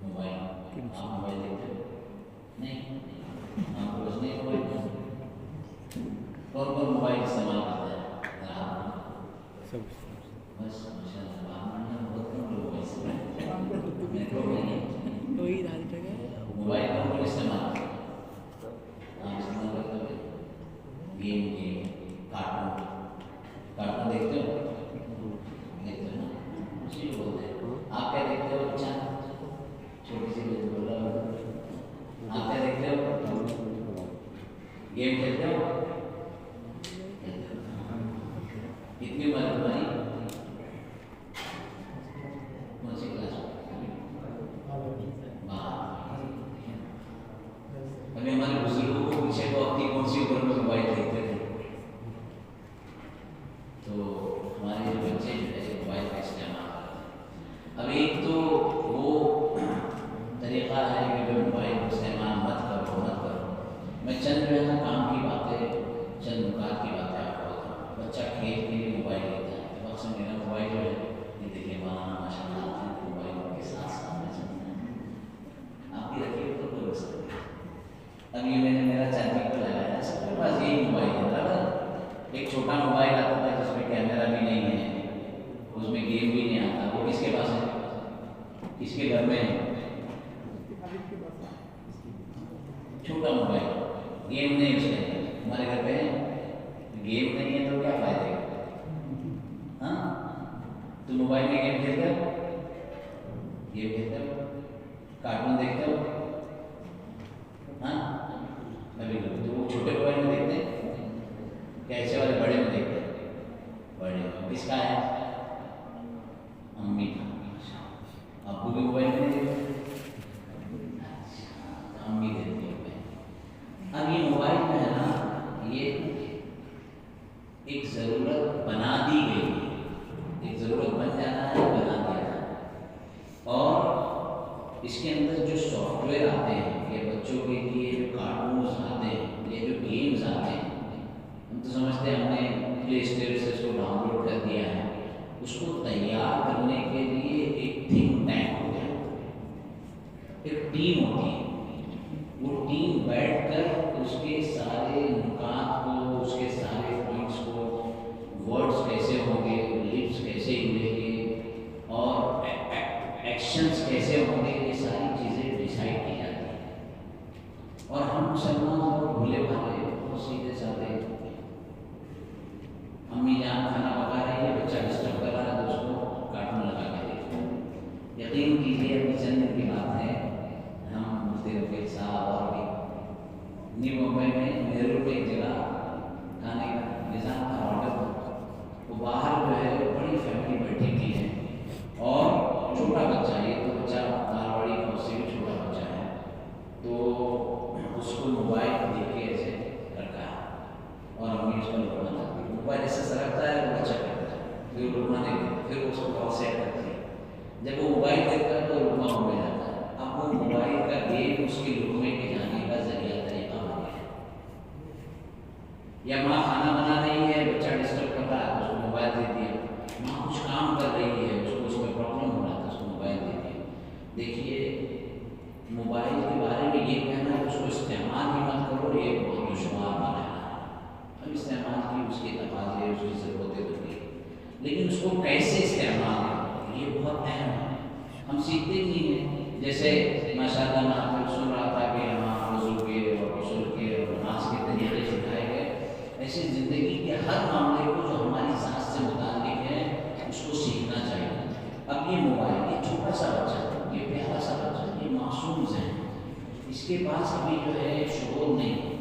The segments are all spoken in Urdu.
موبائل آپ موبائل دیکھتے ہو نہیں؟ آپ کو نہیں موبائل کون کون موبائل استعمال کرتا ہے؟ بس ماشاء اللہ بہت کم لوگ موبائل کون کون استعمال کرتے آپ استعمال کرتے ہو؟ گیم کارٹون دیکھتے ہو؟ دیکھتے ہو نا اسی کو بولتے ہیں. آپ کیا دیکھتے ہو بچہ؟ چھوٹی سی بچہ بول رہا ہو آپ کیا دیکھتے ہو؟ گیم کھیلتے ہو؟ کتنی عمر ہے تمہاری؟ کون سی کلاس میں؟ ابھی ہمارے بزرگوں کو پیچھے کو اپنی کون سی عمر میں موبائل دیکھتے تھے تو ہمارے جو بچے جو ہے موبائل کا استعمال کرتے ہیں. اب ایک تو وہ طریقہ ہے کہ جو موبائل کا استعمال مت کرو. میں چند جو ہے نا کام کی باتیں چند نکات کی باتیں آپ کو بتاؤں. بچہ کھیل کے لیے موبائل لیتا ہے وقت سے میرا موبائل جو ہے یہ دیکھیے مولانا ماشاء اللہ آپ نے موبائل کے ساتھ ساتھ میں چلنا ہے آپ کی رکھیے تو کوئی وسط نہیں. اب یہ میں نے میرا چاندی کو لگایا سب کے پاس یہی موبائل ہے برابر. ایک چھوٹا موبائل آتا تھا جس میں کیمرہ بھی نہیں ہے اس میں گیم بھی نہیں آتا وہ کس کے پاس ہے؟ کس کے گھر میں ہے؟ چھوٹا موبائل گیم نہیں اس میں ہمارے گھر پہ ہے. گیم نہیں ہے تو کیا فائدہ ہے؟ ہاں تو موبائل میں گیم کھیلتے ہو؟ گیم کھیلتے ہو؟ کارٹون دیکھتے ہو؟ ہاں ابھی تو وہ چھوٹے موبائل میں دیکھتے ہیں کیا ایسے والے بڑے میں دیکھتے ہیں؟ بڑے میں کس کا ہے؟ امی کا. آپ کو بھی موبائل میں نہیں دیکھتے امی دیکھتی ہے. اب یہ موبائل جو ہے نا یہ ایک ضرورت بنا دی گئی ہے. ایک ضرورت بن جانا ہے بنا دیا جانا ہے. اور اس کے اندر جو سافٹ ویئر آتے ہیں یہ بچوں کے لیے جو کارٹونز آتے ہیں یہ جو گیمز آتے ہیں ہم تو سمجھتے ہیں ہم نے پلے اسٹور سے اس کو ڈاؤن لوڈ کر دیا ہے. اس کو تیار کرنے کے لیے ایک تھنک ٹینک ہو گیا. ایک ٹیم ہوتی ہے وہ ٹیم بیٹھ کر اس کے سارے نکات کو اس کے سارے پوائنٹس کو ورڈز کیسے ہوں گے لپس کیسے ہلیں گے اور ایکشنز کیسے ہوں گے یہ ساری چیزیں ڈیسائیڈ کی جاتی ہیں. اور ہم مسلمان لوگ بھولے بھالے بہت سیدھے سادے امی جان کھانا پکا رہی ہے بچہ ڈسٹرب کر رہا ہے تو اس کو کارٹون لگا کے دیکھتے ہیں. یقین کیجیے ابھی چند دن کی بات ہے ہم مفتی رفیق صاحب اور بھی نیو ممبئی میں نہرو پہ ایک جگہ کھانے کا نظام کا آڈر تھا. وہ باہر جو ہے بڑی فیملی بیٹھی ہوئی ہے اور چھوٹا بچہ یہ تو بچہ مارواڑی کا اس سے بھی چھوٹا بچہ ہے تو اس کو موبائل دیکھ کے ایسے رکھا ہے اور امی اس کو لکھنا چاہتی ہے. موبائل ایسے سرکتا ہے وہ بچہ کرتا ہے پھر لکھنا نہیں دیتا پھر اس کو بہت سیٹ کرتی ہے. جب وہ موبائل دیکھتا ہے تو لکھنا ہو جاتا ہے. اب وہ موبائل کا گیم اس کے لکھنے کے جانے کا ذریعہ طریقہ بن گیا. یا ماں کھانا بنا رہی ہے بچہ ڈسٹرب کر رہا ہے اس کو موبائل دے دیا. ماں کچھ کام کر رہی ہے اس کو اس میں پرابلم ہو رہا تھا اس کو موبائل دے دیا. دیکھیے موبائل کے بارے میں یہ کہنا ہے اس کو استعمال بھی مت کرو یہ بہت دشوار بنا ہے. اب استعمال کی اس کے تقاضے اس کی ضرورتیں بنتی لیکن اس کو کیسے استعمال کرو یہ بہت اہم ہے. ہم سیکھتے نہیں ہیں. جیسے ماشاء اللہ میں آپ سن رہا تھا کہ یہاں وضو کے اور غسل کے اور نماز کے طریقے سکھائے گئے. ایسے زندگی کے ہر معاملے کو جو ہماری ذات سے متعلق ہے اس کو سیکھنا چاہیے. اب یہ موبائل یہ چھوٹا سا بچہ یہ پیارا سا بچہ یہ معصوم ذہن اس کے پاس ابھی جو ہے شعور نہیں.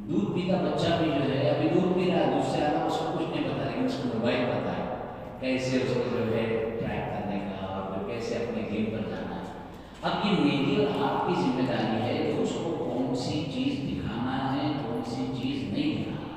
دودھ پیتا بچہ بھی جو ہے ابھی دودھ پی رہا ہے دودھ سے آنا اس کو کچھ نہیں پتا لیکن اس کو موبائل پتا ہے کیسے اس کو جو ہے ٹریک کرنے کا اور کیسے اپنے گیم پر جانا ہے. اب یہ میری اور آپ کی ذمہ داری ہے کہ اس کو کون سی چیز دکھانا ہے کون سی چیز نہیں دکھانا.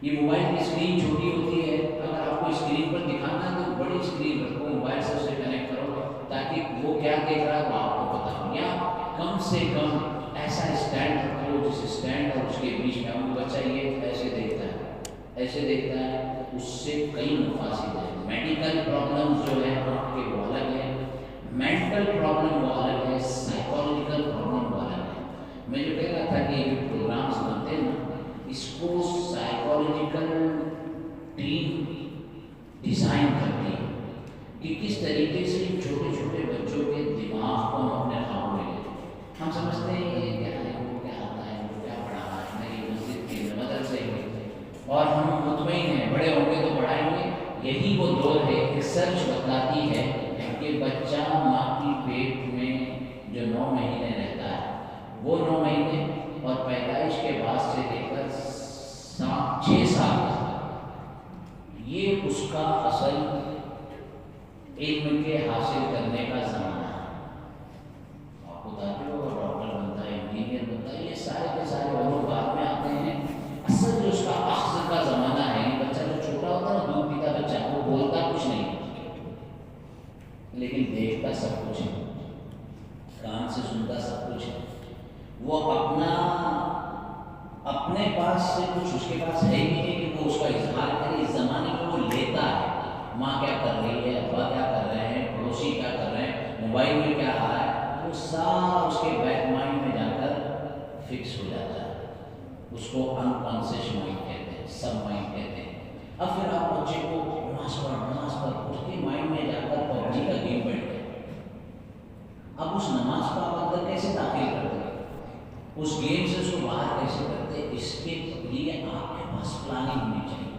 یہ موبائل کی اسکرین چھوٹی ہوتی ہے اگر آپ کو اسکرین پر دکھانا ہے تو بڑی اسکرین رکھو موبائل سے اسے کنیکٹ کرو تاکہ وہ کیا دیکھ رہا ہے وہ آپ کو پتا ہو. یا کم سے کم ایسا اسٹینڈ رکھو جس اسٹینڈ اور اس کے بیچ میں وہ بچہ یہ ایسے دیکھتا ہے اس سے کئی مفاسد ہیں. میڈیکل پرابلم جو ہے آپ کے وہ الگ ہے, مینٹل پرابلم وہ الگ ہے, سائیکولوجیکل پرابلم وہ الگ ہے. میں جو کہہ رہا تھا کہ جو پروگرامس بنتے ہیں نا, اس کو سائیکولوجیکل ٹیم ڈیزائن کرتی ہے کہ کس طریقے سے چھوٹے چھوٹے بچوں کے دماغ کو ہم اپنے قابو میں لیں. ہم سمجھتے ہیں یہ کیا ہے, وہ کیا آتا ہے, وہ کیا پڑھا ہے, میری مسجد کے مدرسے میں, اور ہم مطمئن ہیں بڑے ہوں گے تو پڑھائیں گے. یہی وہ دور ہے. ریسرچ بتاتی ہے کہ بچہ ماں کی پیٹ میں جو 9 مہینے رہتا ہے, وہ 9 مہینے اور پیدائش کے بعد سے لے کر 6 سال یہ اس کا اصل علم کے حاصل کرنے کا زمانہ ہے. آپ کو بتاتے ہو ڈاکٹر بنتا ہے, انجینئر بنتا ہے, یہ سارے کے سارے علوم بعد میں آتے ہیں. اصل جو اس کا اخذ کا زمانہ ہے, بچہ جو چھوٹا ہوتا ہے نا, دودھ پیتا بچہ, وہ بولتا کچھ نہیں لیکن دیکھتا سب کچھ ہے, کان سے سنتا سب کچھ ہے. وہ اپنے پاس سے کچھ اس کے پاس ہے ہی نہیں کہ وہ اس کا اظہار کرے. اس زمانے کو وہ لیتا ہے. ماں کیا کر رہی ہے, ابا کیا کر رہے ہیں, پڑوسی کیا کر رہے ہیں, موبائل میں کیا آ رہا ہے, وہ سارا اس کے بیک مائنڈ میں جا کر فکس ہو جاتا ہے. اس کو انکانشیس مائنڈ کہتے ہیں, سب مائنڈ کہتے ہیں. اب پھر آپ بچے کو نماز پڑھ اس کے مائنڈ میں جا کر PUBG کا گیم بیٹھ گئے. اب اس نماز کو آپ اندر کیسے داخل کرتے ہیں, اس گیم سے اس کو باہر کیسے کرتے ہیں, اس کے لیے آپ کے پاس پلاننگ ہونی چاہیے,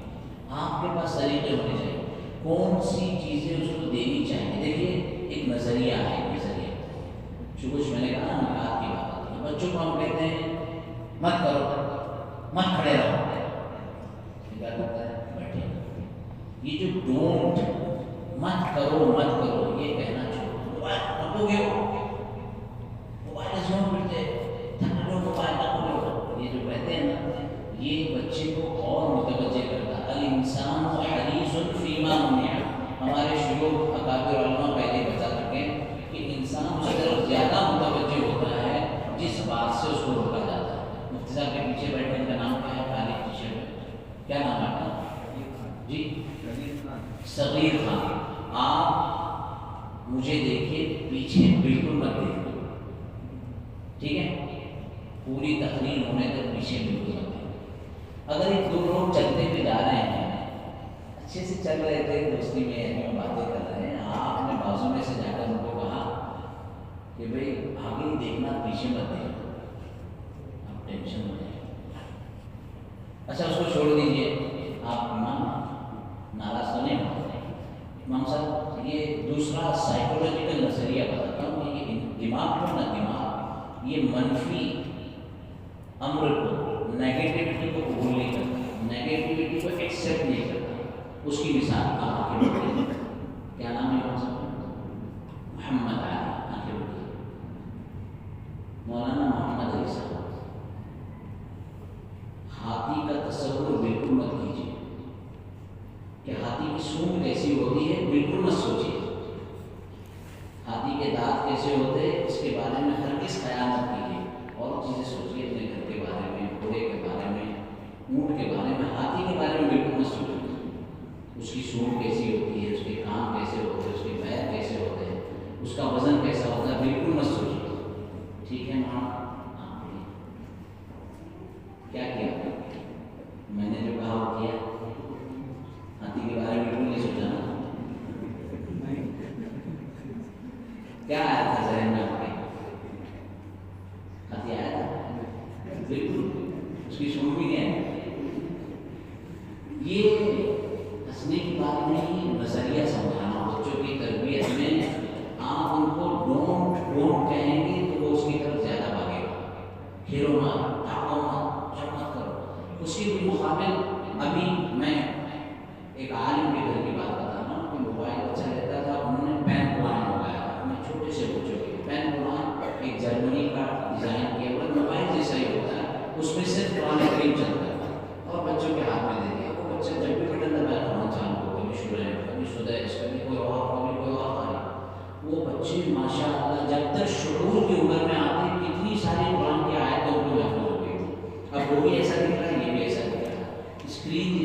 آپ کے پاس طریقے ہونے چاہیے, کون سی چیزیں اس کو دینی چاہیے. دیکھیے ایک نظریہ ہے, نظریہ جو کچھ میں نے کہا نا, نکات کی بات ہوتی ہے. بچوں کو ہم کہتے ہیں مت کرو, مت کھڑے رہو, کیا کرتا ہے, بیٹھے. یہ جو ڈونٹ, مت کرو مت کرو, یہ کہنا چھوڑو. موبائل رکھو گے, موبائل سے پھرتے موبائل رکھو گے, یہ جو کہتے ہیں نا, یہ بچے کو اور متوجہ کرتا ہے. الانسان حریص فیما منع. ہمارے شیوخ اکابر علماء پہلے بتا چکے ہیں کہ انسان اس طرف زیادہ متوجہ ہوتا ہے جس بات سے اس کو روکا جاتا ہے. مفتی صاحب کے پیچھے بیٹھے, ان کا نام کیا ہے, کالی ٹی شرٹ, کیا نام ہے جی, صغیر خان. آپ مجھے دیکھیے, پیچھے بالکل مت دیکھیے, ٹھیک ہے, پوری تقریر ہونے تک پیچھے بالکل مت دیکھیے. اگر ایک 2 لوگ چلتے ہوئے جا رہے ہیں, اچھے سے چل رہے تھے, دوستی میں باتیں کر رہے ہیں, آپ نے بازو میں سے جا کر ان کو کہا کہ بھائی آگے دیکھنا, پیچھے مت دیکھنا, آپ ٹینشن ہو جائے. اچھا اس کو چھوڑ دیجیے, آپ امام ناراض تو نہیں ہوتے. امام صاحب یہ دوسرا سائیکولوجیکل نظریہ بتاتا ہوں کہ یہ دماغ کو نا, دماغ یہ منفی امر کو, نیگیٹیوٹی کو قبول نہیں کرتا, نیگیٹیوٹی کو ایکسیپٹ نہیں کرتا. اس کی مثال آپ کے بڑے, کیا نام ہے امام صاحب, محمد علی, آپ کے بڑے مولانا محمد علی صاحب. ہاتھی کا تصور بالکل مت کیجیے کہ ہاتھی کی سونگ کیسی ہوتی ہے, بالکل مت سوچیے. ہاتھی کے دانت کیسے ہوتے ہیں اس کے بارے میں ہرگز خیال مت کیجیے, اور چیزیں سوچیے اپنے گھر کے بارے میں, گھوڑے کے بارے میں, اونٹ کے بارے میں. ہاتھی کے بارے میں بالکل مت سوچیے. اس کی سونگ کیسی ہوتی ہے, اس کے کان کیسے ہوتے ہیں, اس کے پیر کیسے ہوتے ہیں, اس کا وزن کیسا ہوتا ہے, بالکل مت سوچیے. ٹھیک ہے ماں, کیا کیا میں نے جو کہا وہ کیا. ہاتھی کے بارے میں بالکل نہیں سوچا نا. کیا آیا تھا ذہن میں آپ کے, ہاتھی آیا تھا, بالکل اس کی سونگ بھی نہیں آئی. یہ ہنسنے کی بات نہیں, نظریہ سمجھانا. بچوں کی تربیت میں آپ ان کو ڈونٹ کہیں گے تو وہ اس کی طرف زیادہ بھاگے گا. کھیلو مت, بھاگو مت, جو مت کرو. اس کے بالمقابل ابھی میں ایک عالم کے گھر کی بات بتا رہا ہوں کہ موبائل اچھا رہتا تھا, انہوں نے پین قرآن منگایا تھا اپنے چھوٹے سے بچوں کے. پین قرآن ایک جرمنی کا ڈیزائن کیا ہوا, موبائل جیسا ہی ہوتا ہے, اس میں صرف قرآن کریم چلتا ہے اور بچوں کے ہاتھ میں دے دیا. وہ بچہ جب بھی بٹن دبایا قرآن چالو ہو, کبھی شروع, کبھی سدیش, کبھی کوئی اور, کبھی کوئی اور آئی. وہ بچے ماشاء اللہ جب تک شعور کی عمر میں آتے کتنی ساری قرآن کی آیتیں ان کو محفوظ ہو گئی. اب وہ بھی ایسا دکھ رہا ہے, یہ بھی ایسا دکھ رہا ہے. اسکرین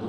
2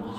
5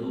2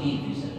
3%,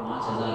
5,000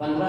15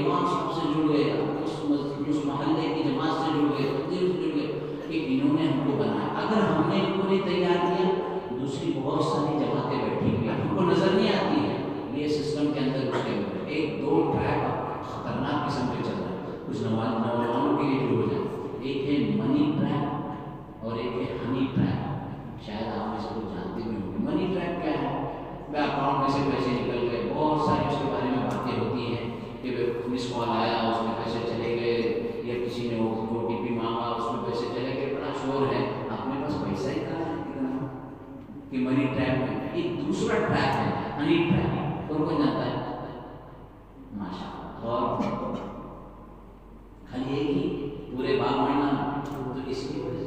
امام صاحب سے جڑ گئے، اس محلے کی جماعت سے جڑ گئے، تنظیم سے جڑ گئے کہ انہوں نے ہم کو بنایا۔ اگر ہم نے ان کو نہیں تیار کیا، دوسری بہت ساری جماعتیں بیٹھی ہوئی ہم کو نظر نہیں آتی ہے، یہ سسٹم کے اندر اس کے ایک دو ٹریک خطرناک قسم کے چل رہے ہیں کچھ نوجوانوں کے لیے جو ہو جائے، ایک ہے منی ٹریک اور ایک ہے ہنی ٹریک۔ شاید آپ اس کو جانتے بھی ہوں گے۔ منی ٹریک کیا ہے؟ میں اکاؤنٹ میں سے پیسے نکل گئے، بہت ساری اس کے بارے میں باتیں ہوتی ہیں کہ مس کال آیا اس میں پیسے چلے گئے، یا کسی نے او ٹی پی مانگا اس میں پیسے چلے گئے، بڑا شور ہے، آپ کے پاس پیسہ ہی کہاں ہے کتنا کہ منی ٹریک میں۔ ایک دوسرا ٹریک ہے ہنی ٹریک، اور کوئی جانتا ہے؟ ماشاء اللہ۔ اور خالی ایک ہی پورے باغ میں تو اس کی وجہ سے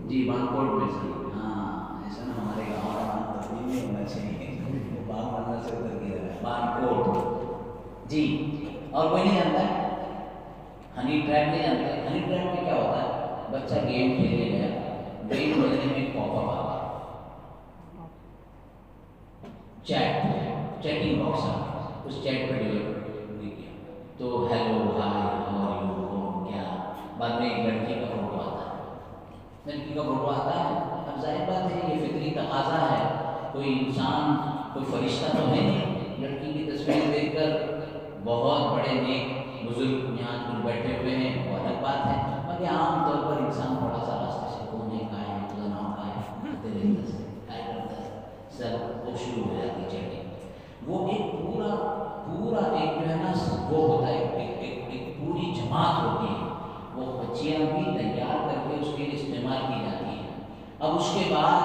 جی بانکوٹ میں سے، ہاں ایسا نا ہمارے گاؤں کا تقریب نہیں ہونا چاہیے، باغ بننا سے اتر گیا ہے بانکوٹ جی۔ اور کوئی نہیں جانتا ہے ہنی ٹریک؟ نہیں جانتا ہے۔ ہنی ٹریک میں کیا ہوتا ہے؟ بچہ گیم کھیلنے گیا، گیم کھیلنے میں ایک پاپ اپ آ گیا، چیٹنگ باکس ہے، اس چیٹ پہ ڈیلیٹ کیا تو hello hi how are you کون کیا، بعد میں ایک لڑکی کا فوٹو آتا ہے، لڑکی کا فوٹو آتا ہے۔ اب ظاہر بات ہے یہ فطری تقاضا ہے، کوئی انسان کوئی فرشتہ تو ہے نہیں، لڑکی کی تصویر دیکھ کر بہت بڑے نیک بزرگ یہاں کچھ بیٹھے ہوئے ہیں وہ الگ بات ہے، باقی عام طور پر انسان تھوڑا سا راستے سے کون ہے کہاں ہے خدا نام کا ہے آتے رہتا ہے، کیا کرتا ہے سب وہ شروع ہو جاتی ہے چیٹنگ۔ وہ ایک پورا ایک جو ہے نا وہ ہوتا ہے، ایک پوری جماعت ہوتی ہے، وہ بچیاں بھی تیار کر کے اس کے لیے استعمال کی جاتی ہیں۔ اب اس کے بعد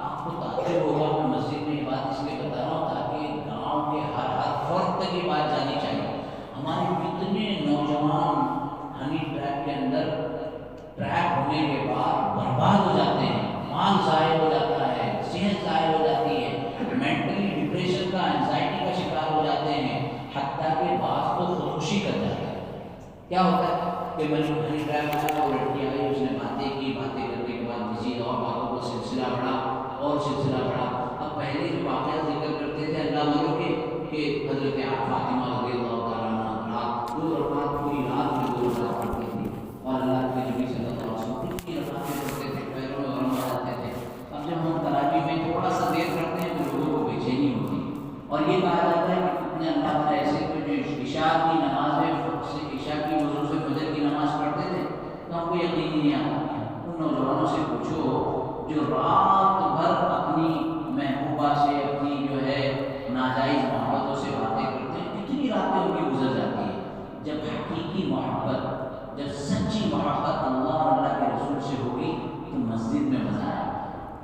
آپ کو تعجب ہوگا، میں مسجد میں یہ بات اس لیے بتا رہا ہوں تاکہ گاؤں کے ہر فرد تک یہ بات جانی چاہیے۔ ہمارے کتنے نوجوان ہنی ٹریک کے اندر ٹریک ہونے کے بعد برباد ہو جاتے ہیں، مال ضائع ہو جاتا ہے، صحت ضائع ہو جاتی ہے، مینٹلی ڈپریشن کا انزائٹی کا شکار ہو جاتے ہیں، حتیٰ کہ بعض تو خودکشی کر جاتا ہے۔ کیا ہوتا ہے کہ میں نے ہنی ٹریک آیا اور لڑکی آئی، اس نے باتیں کی، باتیں کرنے کے بعد مزید اور باتوں کا سلسلہ بڑھا اور سلسلہ بڑھا۔ اب پہلے جو واقعہ ذکر کرتے تھے اللہ والوں کے کہ حضرت فاطمہ رضی اللہ تعالیٰ عنہ رات 2 رکعت پوری رات میں 2 رکعت پڑھتی تھی، اور اللہ کے نبی صلی اللہ علیہ وسلم کی رکعتیں پڑھتے تھے، پیروں میں غم آ جاتے تھے۔ اب جب ہم تراویح میں تھوڑا سا دیر کرتے ہیں تو لوگوں کو بے چینی ہوتی ہے، اور یہ کہا جاتا ہے کہ کتنے اللہ تعالیٰ ایسے تو جو عشاء کی نماز میں عشاء کی وضو سے فجر کی نماز پڑھتے تھے تو ہم کو یقین نہیں آتا۔ ان نوجوانوں سے پوچھو جو رات بھر اپنی محبوبہ سے، اپنی جو ہے ناجائز محبتوں سے باتیں کرتے ہیں، کتنی راتیں ان کی گزر جاتی ہیں۔ جب حقیقی محبت، جب سچی محبت اللہ اور اللہ کے رسول سے ہوگی تو مسجد میں مزہ آئے گا،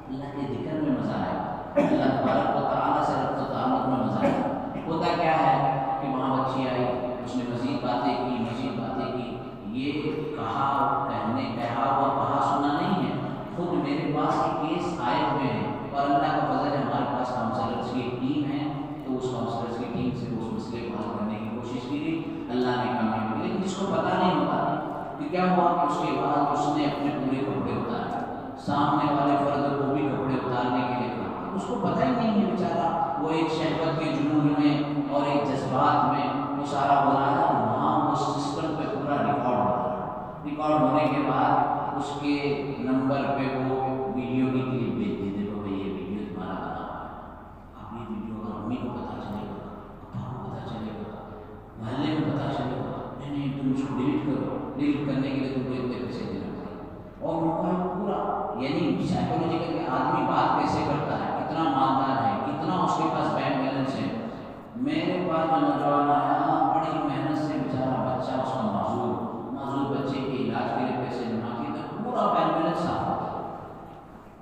اللہ کے ذکر میں مزہ آئے گا، اللہ تبارک و تعالیٰ سے ربط و تعلق میں مزہ آئے گا۔ ہوتا کیا ہے کہ وہاں بچی آئی، اس نے مزید باتیں کی، یہ کہا اور کہا سنا نہیں ہے، خود میرے پاس ایک کیس آئے ہوئے ہیں، اور اللہ کا فضل ہے ہمارے پاس کاؤنسلرس کی ٹیم ہے، تو اس کاؤنسلرس کی ٹیم سے اس مسئلے کو حل کرنے کی کوشش کی گئی، اللہ نے کامیابی دی۔ لیکن جس کو پتہ نہیں ہوتا کہ کیا ہوا کہ اس کے بعد اس نے اپنے پورے کپڑے اتارے، سامنے والے فرد کو بھی کپڑے اتارنے کے لیے کہا، اس کو پتہ ہی نہیں ہے بیچارہ، وہ ایک شہوت کے جنون میں اور ایک جذبات میں وہ سارا ہو رہا ہے، وہاں اس سسٹم پہ پورا ریکارڈ ہونے کے بعد اس کے نمبر پہ وہ ویڈیو کی کلپ بھیج دیتے، تو بھائی یہ ویڈیو تمہارا بنا ہوا ہے، اب یہ ویڈیو اگر امی کو پتہ چلے گا، ابا کو پتہ چلے گا، محلے میں پتہ چلے گا، نہیں تم اس کو ڈیلیٹ کرو، ڈیلیٹ کرنے کے لیے تم کو اتنے پیسے دینا پڑے گا، اور ان کا پورا یعنی سائیکولوجیکل کہ آدمی بات کیسے کرتا ہے، کتنا مالدار ہے، کتنا اس کے پاس بینک بیلنس ہے۔ میرے پاس جو نوجوان آیا بڑی محنت سے بیچارہ بچہ اس کا معذور بچے کے علاج کے لیے پیسے جمع کیے تھے، پورا بینک بیلنس صاف ہو گیا۔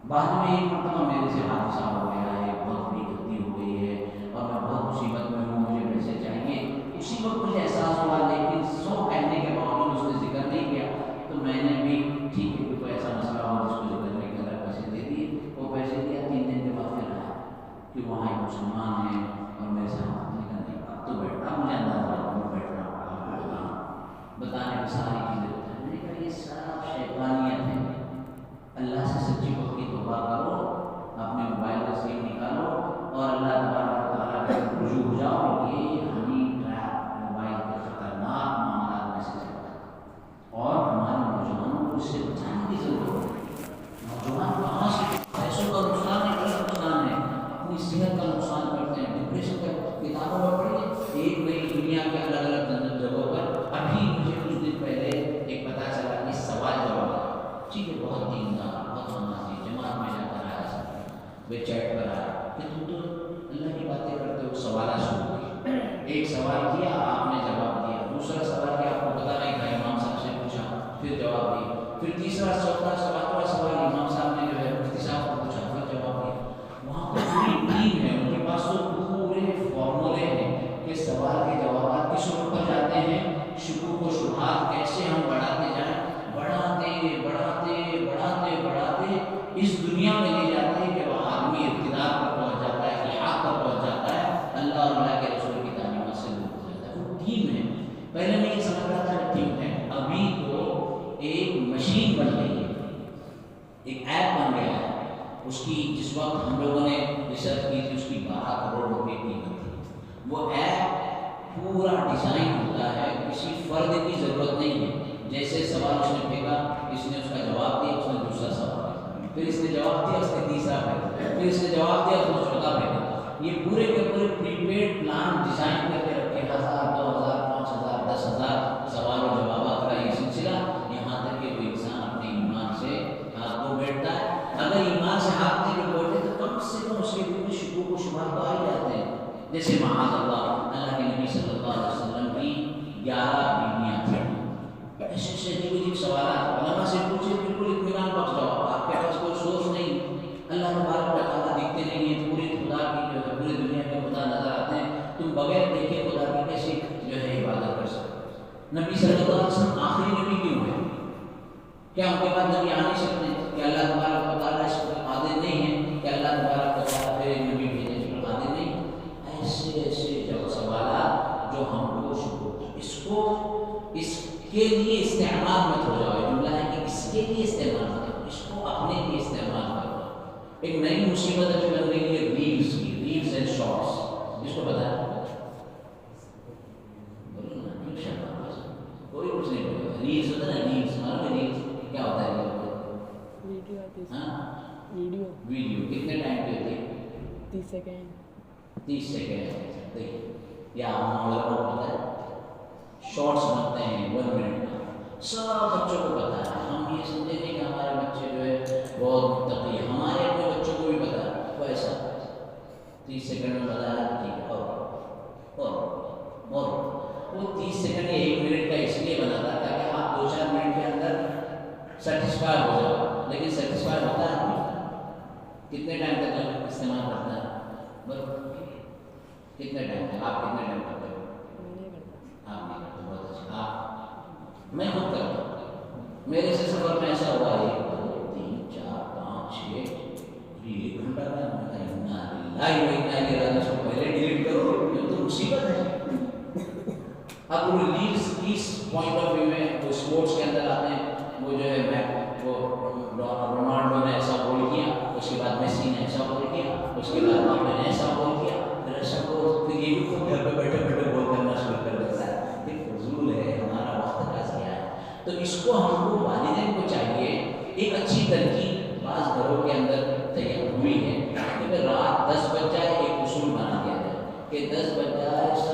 بعد میں ایک مرتبہ میرے سے حادثہ ہو گیا ہے، بہت بڑی غلطی ہو گئی ہے اور میں بہت مصیبت میں ہوں، مجھے پیسے چاہیے، اسی وقت مجھے احساس ہوا، لیکن 100 کہنے کے باوجود اس نے ذکر نہیں کیا، تو میں نے بھی ٹھیک ہے کوئی ایسا مسئلہ ہو جس کو ذکر نہیں کر رہا، پیسے دے دیے، وہ پیسے دیا، 3 دن کے بعد پھر آیا کہ وہاں ایک مسلمان ہے اور میرے ساتھ نہیں، اب تو بیٹھنا مجھے اندازہ میں بیٹھ رہا ہوں، پھر تیسرا چوتھا ساتواں سوال امام صاحب نے جو ہے مفتی صاحب کو پوچھا، پھر جواب دیا۔ وہاں پر پوری ٹیم ہے، ان کے پاس تو پورے فارمولے ہیں کہ سوال کے جوابات کس وقت پر جاتے ہیں، شکوک و شبہات کیسے ہم بڑھاتے جائیں، بڑھاتے بڑھاتے بڑھاتے بڑھاتے اس دنیا میں لے جاتے ہیں کہ وہ آدمی اقتدار پر پہنچ جاتا ہے، الحاق پر پہنچ جاتا ہے، اللہ اور اللہ کے رسول کی تعلیمات سے دور ہو جاتا ہے۔ وہ ٹیم ہے، پہلے میں یہ سمجھ رہا تھا کہ ٹیم ہے، ابھی تو ایک مشین بن گئی ہے، ایک ایپ بن گیا ہے۔ اس کی جس وقت ہم لوگوں نے ریسرچ کی تھی اس کی 12 کروڑ روپے کی قیمت تھی۔ وہ ایپ پورا ڈیزائن ہوتا ہے، کسی فرد کی ضرورت نہیں ہے۔ جیسے سوال اس نے پھینکا، اس نے اس کا جواب دیا، اس نے دوسرا سوال پھینکا، پھر اس نے جواب دیا، اس نے تیسرا پھینکا، پھر اس نے جواب دیا، اس نے چوتھا پھینکا۔ یہ پورے کے پورے پری پیڈ پلان ڈیزائن کر کے رکھے، 1000 2000 5000 10000 سوال و جوابات کا یہ سلسلہ، یہاں تک کہ کوئی انسان اپنے ایمان سے ہاتھ دھو بیٹھتا ہے۔ اگر ایمان سے ہاتھ نہیں دھوتے تو کم سے کم اس کے دل میں شکوک و شبہات تو آ ہی جاتے ہیں۔ جیسے معاذ اللہ کے نبی صلی اللہ علیہ وسلم کی 11 بیویاں تھیں، ایسے ایسے عجیب سوالات علماء سے پوچھے، بالکل اطمینان بخش جواب، آپ کے پاس کوئی سورس نہیں، اللہ تبارک و تعالیٰ دکھتے نہیں ہیں، پوری خدا کی جو ہے پوری دنیا میں خدا نظر آتے ہیں، تم بغیر دیکھے خدا کی کیسے جو ہے عبادت کر سکتے؟ نبی صلی اللہ علیہ وسلم آخری نبی کیوں ہے؟ کیا ان کے بعد نبی آ نہیں سکتے؟ کہ اللہ تبارک و تعالیٰ اس پر قادر نہیں ہے کہ اللہ تبارک و تعالیٰ پھر نبی بھیجنے اس پر قادر نہیں؟ ایسے ایسے جو سوالات جو ہم کو اس کے لیے استعمال مت ہو جاؤ، جملہ ہے کہ اس کے لیے استعمال مت کرو، اس کو اپنے لیے استعمال کرو۔ ایک نئی مصیبت ابھی بن رہی ہے ریلز کی، ریلز اینڈ شارٹس، جس کو پتا ہے بولو نا، کوئی کچھ نہیں بولے، ریلز ہوتا ہے نا، ریلز معلوم ہے ریلز کیا ہوتا ہے؟ ویڈیو آتی ہے، ہاں ویڈیو کتنے ٹائم پہ ہوتی ہے؟ 30 سیکنڈ 30 سیکنڈ، دیکھیے یا ہم لوگوں کو پتا ہے شارٹس بنتے ہیں 1 منٹ کا، سب بچوں کو پتا ہے۔ ہم یہ سمجھیں گے کہ ہمارے بچے جو ہے بہت متقی ہیں، ہمارے اپنے بچوں کو بھی پتا ہے، وہ ایسا 30 سیکنڈ میں پتا ہے، ٹھیک ہے، اور وہ 30 سیکنڈ یا 1 منٹ کا اس لیے بنا تھا تاکہ آپ 2-4 منٹ کے اندر سیٹسفائی ہو جاؤ، لیکن سیٹسفائی ہوتا ہے کتنے ٹائم تک استعمال کرتا ہے؟ بس کتنے ٹائم تک؟ آپ کتنے ٹائم کرتے ہو؟ آپ نہیں کرتے، بہت اچھا۔ آپ؟ میں خود کرتا ہوں، میرے سے سفر میں ایسا ہوا 1 2 3 4 5 6 1 گھنٹہ کا اس کو پہلے ڈیلیٹ کرو، یہ تو مصیبت ہے۔ اب وہ لیڈس کس پوائنٹ آف ویو میں وہ اسپورٹس کے اندر آتے ہیں، وہ جو ہے وہ رونالڈو نے ایسا گول کیا، اس کے بعد میسی نے ایسا گول کیا، اس کے بعد آپ نے ایسا گول کیا، پھر ایسا گول، پھر یہ بھی خود گھر پہ بیٹھے بیٹھے گول کرنا شروع کر دیتا ہے۔ یہ فضول ہے، ہمارا وقت کا ضیاع ہے۔ تو اس کو ہم کو والدین کو چاہیے، ایک اچھی ترکیب بعض گھروں کے اندر تیار ہوئی ہے کہ رات 10 بج جائے ایک اصول بنا دیا جائے کہ 10 بج جائے سب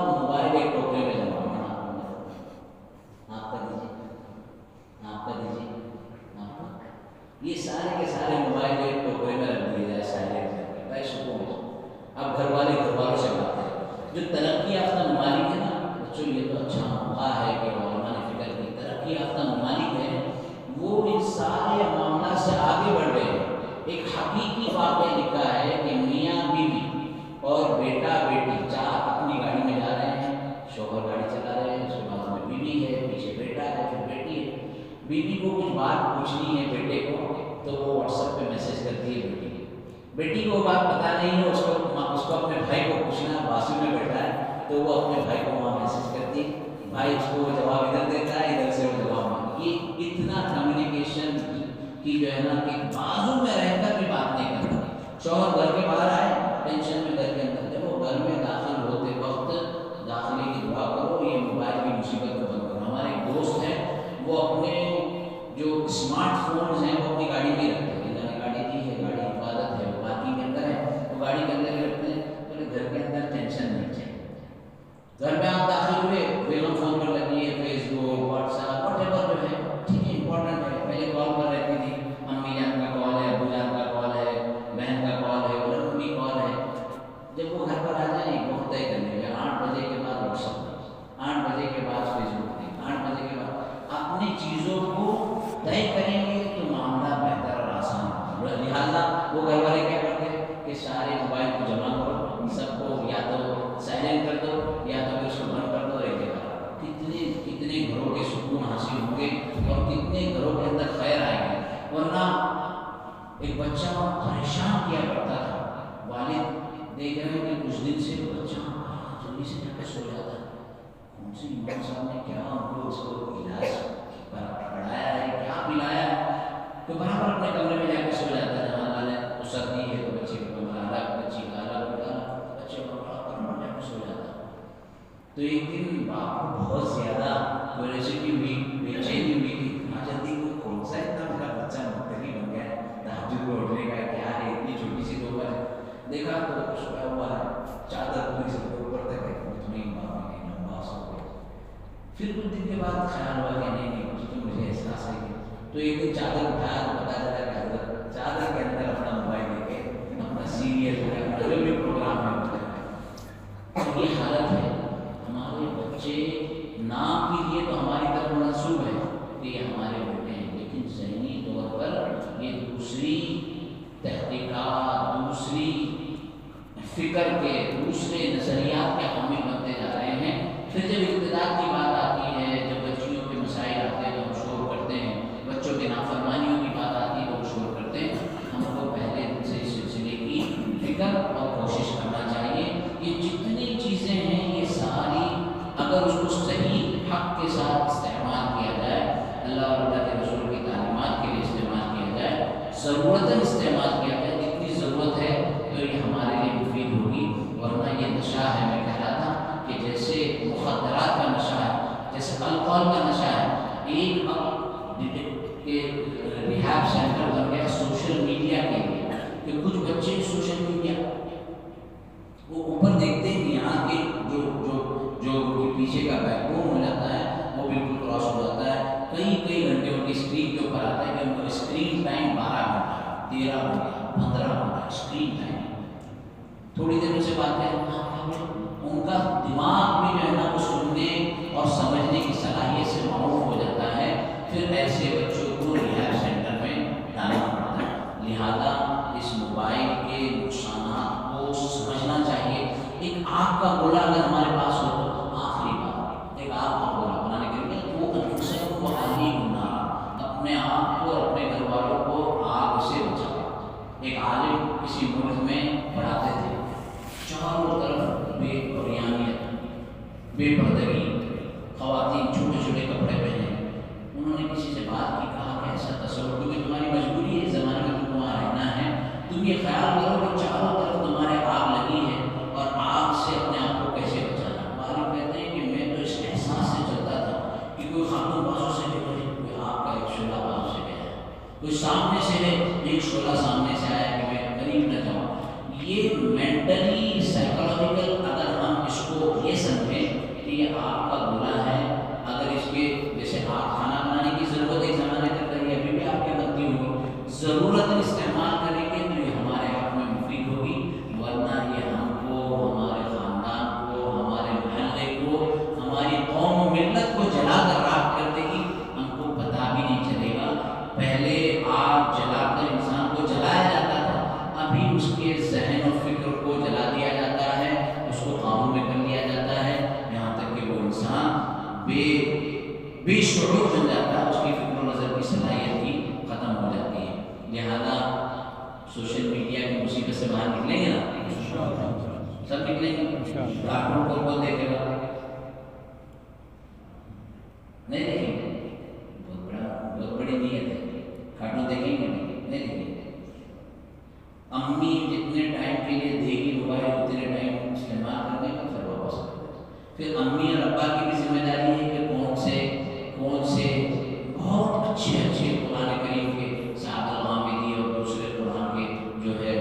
موبائل ایک ٹوکرے میں جمع ہونا، آپ کا دیجیے، آپ کا دیجیے، آپ کا، یہ سارے کے سارے موبائل ایک ٹوکرے میں رکھ دیے جائے، سائلنٹ کر کے، بھائی سکون۔ اب گھر والوں سے بات کریں، جو ترقی یافتہ ممالک ہے نا بچوں، یہ تو اچھا موقع ہے کہ علماء نے فکر کی، ترقی یافتہ ممالک ہیں وہ ان سارے معاملات سے آگے بڑھ گئے ہیں۔ ایک حقیقی واقعہ لکھا ہے کہ میاں بیوی اور بیٹا بیٹی 4 اپنی گاڑی میں جا رہے ہیں، شوہر گاڑی چلا رہے ہیں، اس کے بعد میں بیوی ہے، پیچھے بیٹا ہے، پھر بیٹی ہے۔ بیوی کو کچھ بات پوچھنی ہے بیٹے کو تو وہ واٹس ایپ پہ میسج کرتی ہے بیٹی کو، بیٹی کو بات پتہ نہیں ہے، اس کو اپنے بھائی کو پوچھنا ہے، باسی میں بیٹھا ہے تو وہ اپنے بھائی کو وہاں میسج کرتی ہے، بھائی اس کو جواب ادھر دیتا ہے، ادھر سے وہ جواب۔ یہ اتنا کمیونیکیشن کی جو ہے نا کہ بازو میں رہ کر بھی بات نہیں کرتا۔ شوہر گھر کے باہر آئے ٹینشن میں، گھر کے اندر جب وہ گھر میں داخل ہوتے وقت داخلے کی دعا کرو، یہ موبائل کی مصیبت کو بند کرو۔ ہمارے ایک دوست ہیں، وہ اپنے جو اسمارٹ فونز ہیں وہ اپنی گاڑی میں رکھتے ہیں، اللہ نے گاڑی دی ہے، گاڑی حفاظت ہے، وہ پارکنگ کے اندر ہے، وہ گاڑی کے اندر ہی رکھتے ہیں، بولے گھر کے اندر ٹینشن نہیں چاہیے۔ گھر میں آپ داخل ہوئے، بیگم فون پر لگی ہے، Facebook, WhatsApp, whatever جو ہے ٹھیک ہے، امپورٹنٹ ہے، پہلے کال پر رہتی تھی، امی جان کا کال ہے، ابو جان کا کال ہے، بہن کا کال ہے، اور امی کال ہے، جب وہ گھر پر آ جائیں بچہ پریشان کیا کرتا تھا، والد دیکھ رہے ہیں کہ کچھ دن سے بچہ جلدی سے جا کے سو جاتا ہے، کون سے امام صاحب نے کیا ان کو اس کو علاج پڑھایا ہے، کیا پلایا ہے، تو برابر اپنے کمرے میں جا کے سو جاتا ہے، جہاں والے سردی ہے تو بچے کو کمرہ الگ، بچی کا الگ، بچے کو برابر جا کے سو جاتا ہے۔ تو ایک دن باپ کو بہت زیادہ کیوریوسٹی ہوئی، بے چینی ہوئی کہ اتنا جلدی کوئی کون سا اتنا میرا بچہ مبتلی بن گیا ہے، تہجد کو اٹھنے کا کیا ہے، اتنی چھوٹی سی تو عمر ہے۔ دیکھا تو سویا ہوا ہے، چادر پوری سے اوپر تک ہے، اتنی باپ نے نماز ہو گئی۔ پھر کچھ دن کے بعد خیال ہوا کہ نہیں کچھ تو مجھے احساس ہے، تو ایک دن چادر اٹھایا تو پتا چلا کہ حضرت چادر کے اندر اپنا موبائل لے کے اپنا سیریل ہے، اپنا جو بھی پروگرام ہے، یہ حالت ہے۔ ہمارے بچے نام کے لیے تو ہماری طرف منسوب ہے کہ یہ ہمارے بیٹے ہیں، لیکن ذہنی طور پر یہ دوسری تحقیقات، دوسری فکر کے، دوسرے نظریات کے حامی بنتے جا رہے ہیں۔ پھر جب اقتدار کی بات آتی ہے، جب بچیوں کے مسائل آتے ہیں تو ہم شور کرتے ہیں، بچوں کے نافرمانیوں کی بات آتی ہے تو ہم شور کرتے ہیں۔ ہم کو پہلے دن سے اس سلسلے کی فکر اور کوشش کرنا چاہیے۔ یہ جتنی چیزیں ہیں یہ ساری اگر اس کو صحیح حق کے ساتھ استعمال کیا جائے، اللہ اور اللہ کے رسول کی تعلیمات کے لیے استعمال کیا جائے، ضرورتاً استعمال کیا جائے، جتنی ضرورت ہے تو یہ ہمارے لیے مفید ہوگی۔ ورنہ یہ نشہ ہے، میں کہہ رہا تھا کہ جیسے مخدرات کا نشہ ہے، جیسے الکوہل کا نشہ ہے، ایک ریہاب سینٹر بن گیا سوشل میڈیا کے لیے کہ کچھ بچے سوشل میڈیا وہ اوپر دیکھتے ہیں، یہاں کے جو پیچھے کا بیک بون ہو جاتا ہے وہ بالکل کراس ہو جاتا ہے، کئی گھنٹے ان کی اسکرین کے اوپر آتا ہے کہ ان کو اسکرین ٹائم 12 گھنٹہ، 13 گھنٹہ، 15 گھنٹہ اسکرین ٹائم۔ تھوڑی دیر ان سے بات کریں، ان کا دماغ بھی جو ہے نا وہ سننے اور سمجھنے کی صلاحیت سے معروف ہو جاتا ہے، پھر ایسے بچوں کو ریہاب سینٹر میں ڈالنا پڑتا ہے۔ لہذا اس موبائل کے نقصانات کو سمجھنا چاہیے۔ ایک آگ کا گولا اگر ہمارے پاس ہو تو آخری بات ایک آگ کا گولا بنانے کے لیے وہ انفسکم کو علی النار، اپنے آپ کو اور اپنے گھر والوں کو آگ سے بچاؤ۔ ایک عالم کسی ملک میں پڑھاتے تھے، چاروں طرف بے پریانیت، بے پردگی، خواتین چھوٹے چھوٹے کپڑے پہنے۔ انہوں نے کسی سے بات کی، کہا کہ ایسا تصور، کیونکہ تمہاری مجبوری ہے، اس زمانے میں تم کو وہاں رہنا ہے، تم یہ خیال کرو کہ چاروں طرف تمہارے آگ لگی ہے اور آگ سے اپنے آپ کو کیسے بچانا۔ عالم کہتے ہیں کہ میں تو اس احساس سے چلتا تھا کہ کوئی خاتون بازو سے بھی کوئی آگ کا ایک شعلہ بازو سے گیا ہے، کوئی سامنے سے ہے ایک شعلہ سامنے سے آیا کہ میں قریب نہ جاؤں۔ یہ مینٹلی سائیکولوجیکل اگر ہم اس کو یہ سمجھیں کہ یہ آگ کا گولا ہے، اگر اس کے جیسے آپ کھانا بنانے کی ضرورت ایک زمانے تک رہی ہے، ابھی بھی آپ کے بنتی ہوگی، ضرورت استعمال کریں گے تو یہ ہمارے حق میں مفید ہوگی، ورنہ یہ ہم کو، ہمارے خاندان کو، ہمارے محلے کو، ہماری قوم و ملت کو جلا کر راکھ کر دے گی، ہم کو پتہ بھی نہیں چلے گا۔ پہلے آگ جلا کر انسان کو جلایا جاتا تھا، ابھی اس کے ذہن و فکر کو جلا دیا جاتا ہے، اس کو قابو میں کر لیا جاتا ہے، یہاں تک کہ وہ انسان بے شعور بن جاتا ہے، اس کی فکر و نظر کی صلاحیت بھی ختم ہو جاتی ہے۔ لہذا سوشل میڈیا کی مصیبت سے باہر نکلیں گے نا، سب نکلیں گے۔ کارٹون کو دیکھے گا، نہیں دیکھیں گے، بہت بڑی نیت ہے، کارٹون دیکھیں گے نہیں دیکھیں گے۔ امی جتنے ٹائم کے لیے دے گی موبائل اتنے ٹائم استعمال کرنے کا، پھر واپس کر دیں۔ پھر امی اور ابا کی بھی ذمہ داری ہے کہ کون سے بہت اچھے قرآن کریم کے ساتھ الغامدی اور دوسرے قرآن کے جو ہے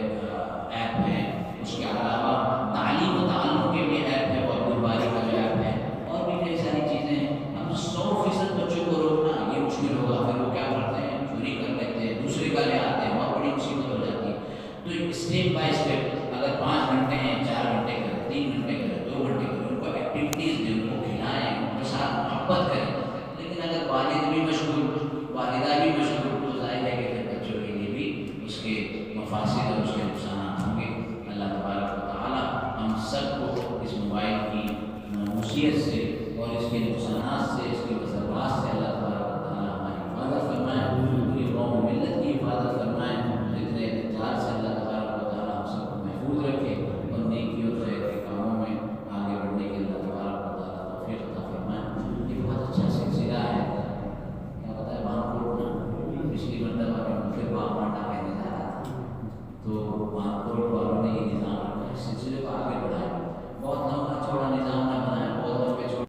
ایپ ہیں، اس کے علاوہ تعلیم و تعلم کے بھی ایپ ہے، اور گلباری کا جو ایپ ہے، اور بھی کئی ساری چیزیں ہیں۔ اب 100% بچوں کو روکنا یہ مشکل ہوگا، پھر وہ کیا کرتے ہیں، چوری کر لیتے ہیں، دوسرے کا لے آتے ہیں، بہت بڑی مصیبت ہو جاتی ہے۔ تو اسٹیپ بائی اسٹیپ اگر 5 گھنٹے ہیں، 4 گھنٹے کریں، 3 گھنٹے کریں، 2 گھنٹے کریں، ان کو ایکٹیویٹیز دیں، ان کو کھلائیں، ان کے ساتھ محبت کریں۔ لیکن اگر والد بھی مشغول، والدہ بھی مشغول، تو ظاہر ہے کہ پھر بچوں کے لیے بھی اس کے مفاسد اور اس کے نقصانات ہوں گے۔ اللہ تبارک و تعالیٰ ہم سب کو اس موبائل کی ناموسیت سے